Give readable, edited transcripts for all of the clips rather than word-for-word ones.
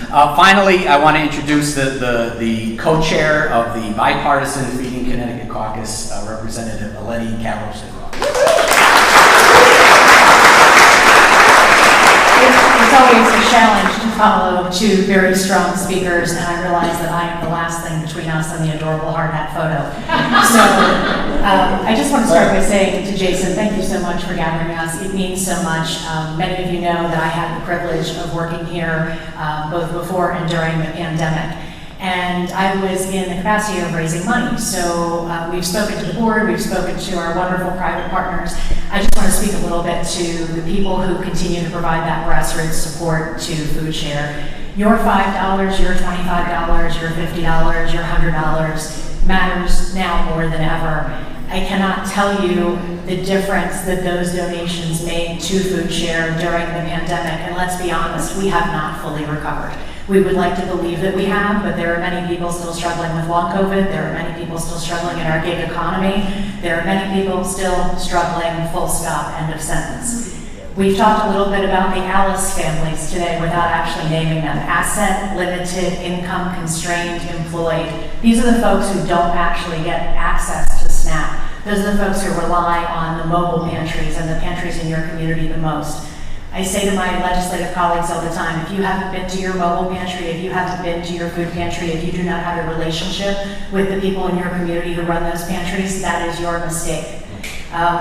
Finally, I want to introduce the co-chair of the bipartisan Feeding Connecticut Caucus, Representative Kavros. It's always a challenge to follow two very strong speakers, and I realize that I am the last thing between us and the adorable hard hat photo. So I just want to start by saying to Jason, thank you so much for gathering us. It means so much. Many of you know that I had the privilege of working here both before and during the pandemic. And I was in the capacity of raising money. So we've spoken to the board, we've spoken to our wonderful private partners. I just want to speak a little bit to the people who continue to provide that grassroots support to Foodshare. Your $5, your $25, your $50, your $100 matters now more than ever. I cannot tell you the difference that those donations made to Foodshare during the pandemic. And let's be honest, we have not fully recovered. We would like to believe that we have, but there are many people still struggling with long COVID. There are many people still struggling in our gig economy. There are many people still struggling, full stop, end of sentence. We've talked a little bit about the Alice families today without actually naming them. Asset, limited, income constrained, employed. These are the folks who don't actually get access to SNAP. Those are the folks who rely on the mobile pantries and the pantries in your community the most. I say to my legislative colleagues all the time, if you haven't been to your mobile pantry, if you haven't been to your food pantry, if you do not have a relationship with the people in your community who run those pantries, that is your mistake.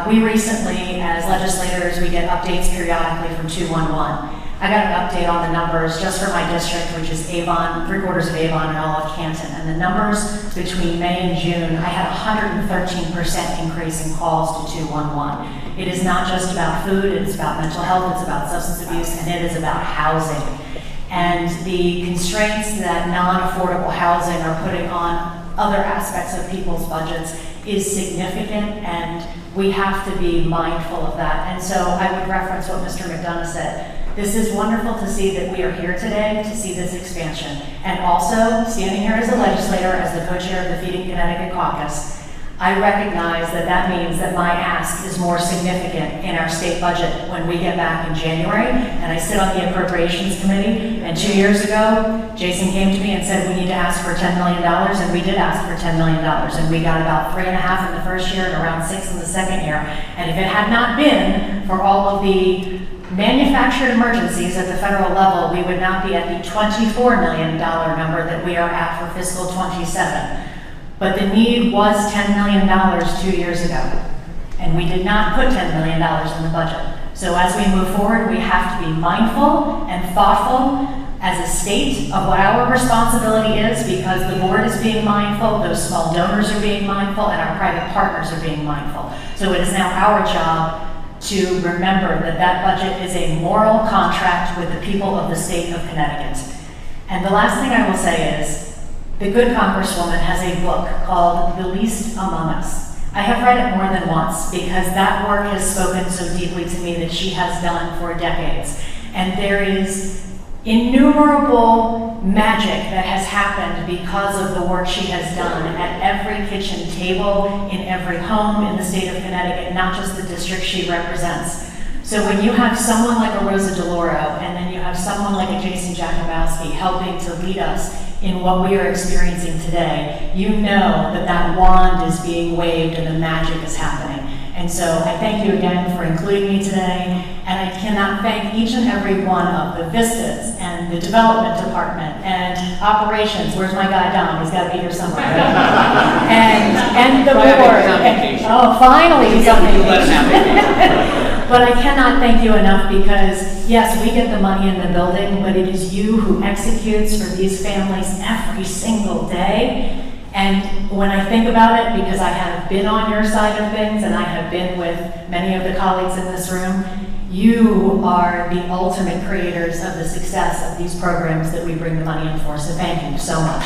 We recently, as legislators, we get updates periodically from 211. I got an update on the numbers just for my district, which is Avon, 3/4 of Avon and all of Canton. And the numbers between May and June, I had a 113% increase in calls to 211. It is not just about food, it's about mental health, it's about substance abuse, and it is about housing. And the constraints that non-affordable housing are putting on other aspects of people's budgets is significant, and we have to be mindful of that. And so I would reference what Mr. McDonough said. This is wonderful to see that we are here today to see this expansion. And also, standing here as a legislator, as the co-chair of the Feeding Connecticut Caucus, I recognize that that means that my ask is more significant in our state budget when we get back in January. And I sit on the Appropriations Committee, and 2 years ago, Jason came to me and said, we need to ask for $10 million, and we did ask for $10 million. And we got about 3.5 in the first year and around 6 in the second year. And if it had not been for all of the manufactured emergencies at the federal level, we would not be at the $24 million number that we are at for fiscal 27. But the need was $10 million 2 years ago, and we did not put $10 million in the budget. So as we move forward, we have to be mindful and thoughtful as a state of what our responsibility is, because the board is being mindful, those small donors are being mindful, and our private partners are being mindful. So it is now our job to remember that that budget is a moral contract with the people of the state of Connecticut. And the last thing I will say is, the good Congresswoman has a book called The Least Among Us. I have read it more than once because that work has spoken so deeply to me that she has done for decades. And there is innumerable magic that has happened because of the work she has done at every kitchen table, in every home in the state of Connecticut, not just the district she represents. So when you have someone like a Rosa DeLauro, and then you have someone like a Jason Jakubowski helping to lead us in what we are experiencing today, you know that that wand is being waved and the magic is happening. And so I thank you again for including me today, and I cannot thank each and every one of the Vistas and the Development Department and Operations. Where's my guy Don? He's got to be here somewhere, right? and the board. Oh, finally he's on vacation. But I cannot thank you enough because, yes, we get the money in the building, but it is you who executes for these families every single day. And when I think about it, because I have been on your side of things and I have been with many of the colleagues in this room, you are the ultimate creators of the success of these programs that we bring the money in for. So thank you so much.